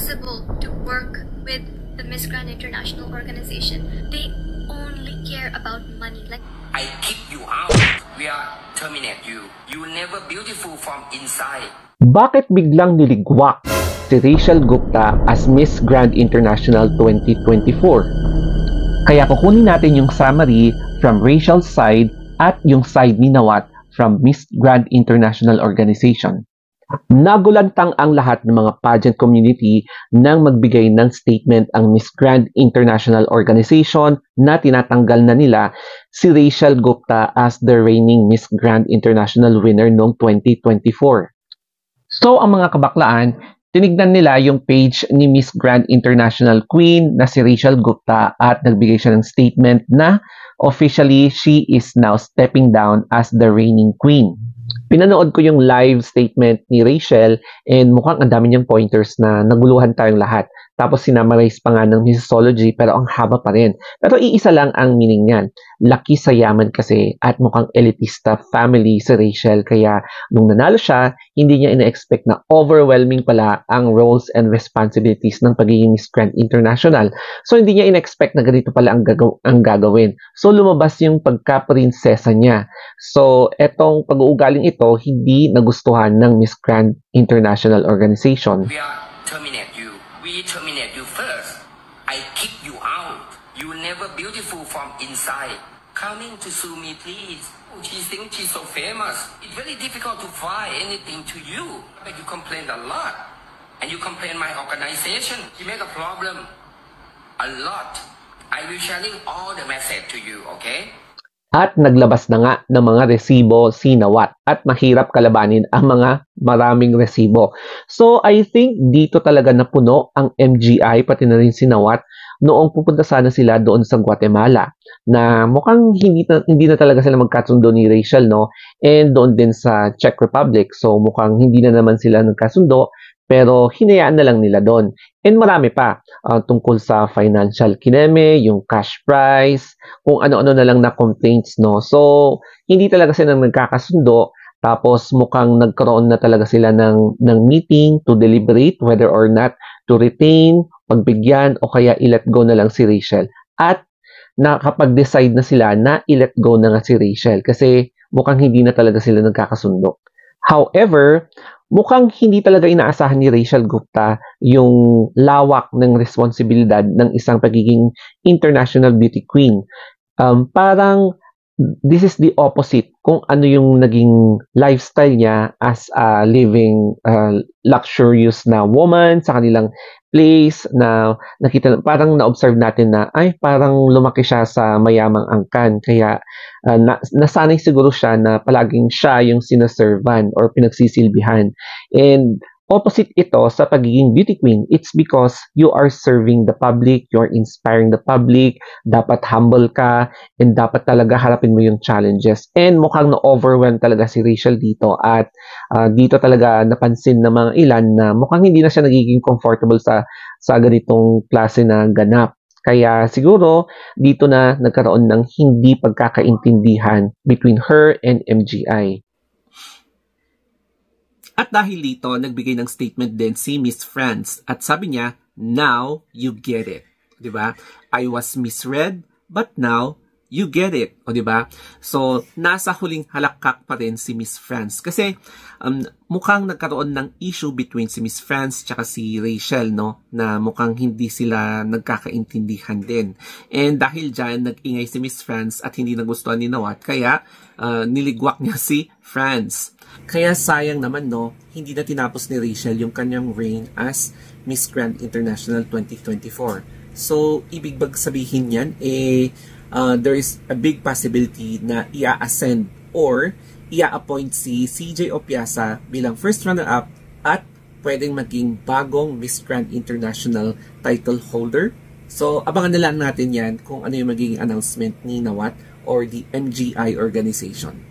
possible to work with the Miss Grand International organization. They only care about money. Like, I kick you out. We are terminate you. You will never beautiful from inside. Bakit biglang niligwak si Rachel Gupta as Miss Grand International 2024? Kaya kukunin natin yung summary from Rachel's side at yung side ni Nawat from Miss Grand International Organization. Nagulantang ang lahat ng mga pageant community nang magbigay ng statement ang Miss Grand International Organization na tinatanggal na nila si Rachel Gupta as the reigning Miss Grand International winner noong 2024. So ang mga kabaklaan, tinignan nila yung page ni Miss Grand International Queen na si Rachel Gupta at nagbigay siya ng statement na officially she is now stepping down as the reigning queen. Pinanood ko yung live statement ni Rachel and mukhang ang dami niyang pointers na naguluhan tayong lahat. Tapos sinamarize pa nga ng Missology pero ang haba pa rin. Pero iisa lang ang meaning niyan. Laki sa yaman kasi at mukhang elitista family si Rachel. Kaya nung nanalo siya, hindi niya ina-expect na overwhelming pala ang roles and responsibilities ng pagiging Miss Grand International. So hindi niya ina-expect na ganito pala ang gagawin. So lumabas yung pagka-prinsesa niya. So etong pag-uugaling ito, hindi nagustuhan ng Miss Grand International Organization. We are terminate you. We terminate you first. I kick you out. You never beautiful from inside. Coming to sue me, please. Oh, she thinks she's so famous. It's very difficult to find anything to you. But you complain a lot. And you complain my organization. You make a problem. A lot. I will sharing all the message to you, okay? At naglabas na nga ng mga resibo si Nawat at mahirap kalabanin ang mga maraming resibo. So I think dito talaga napuno ang MGI pati na rin si Nawat noong pupunta sana sila doon sa Guatemala na mukhang hindi na talaga sila magkasundo ni Rachel, no? And doon din sa Czech Republic. So mukhang hindi na naman sila nagkasundo pero hinayaan na lang nila doon. And marami pa tungkol sa financial kineme, yung cash prize, kung ano-ano na lang na complaints, no? So, hindi talaga sila nagkakasundo. Tapos, mukhang nagkaroon na talaga sila ng meeting to deliberate whether or not to retain, pagbigyan, o kaya i-let go na lang si Rachel. At nakapag-decide na sila na i-let go na nga si Rachel kasi mukhang hindi na talaga sila nagkakasundo. However, mukhang hindi talaga inaasahan ni Rachel Gupta yung lawak ng responsibilidad ng isang pagiging international beauty queen. Parang this is the opposite kung ano yung naging lifestyle niya as a living luxurious na woman sa kanilang place na nakita, parang na-observe natin na ay parang lumaki siya sa mayamang angkan kaya nasanay siguro siya na palaging siya yung sinaservan or pinagsisilbihan. And opposite ito sa pagiging beauty queen. It's because you are serving the public, you're inspiring the public, dapat humble ka, and dapat talaga harapin mo yung challenges. And mukhang na-overwhelm talaga si Rachel dito at dito talaga napansin ng mga ilan na mukhang hindi na siya nagiging comfortable sa ganitong klase na ganap. Kaya siguro dito na nagkaroon ng hindi pagkakaintindihan between her and MGI. At dahil dito, nagbigay ng statement din si Miss France. At sabi niya, now you get it. Diba? I was misread, but now you get it. O diba? So, nasa huling halakkak pa rin si Miss France. Kasi, mukhang nagkaroon ng issue between si Miss France tsaka si Rachel, no? Na mukhang hindi sila nagkakaintindihan din. And dahil dyan, nag-ingay si Miss France at hindi nagustuhan ni Nawat. Kaya, niligwak niya si France. Kaya sayang naman, no, hindi na tinapos ni Rachel yung kanyang reign as Miss Grand International 2024. So, ibig bang sabihin yan, there is a big possibility na ia-ascend or ia-appoint si CJ Opiasa bilang first runner-up at pwedeng maging bagong Miss Grand International title holder. So, abangan na lang natin yan kung ano yung magiging announcement ni Nawat or the MGI organization.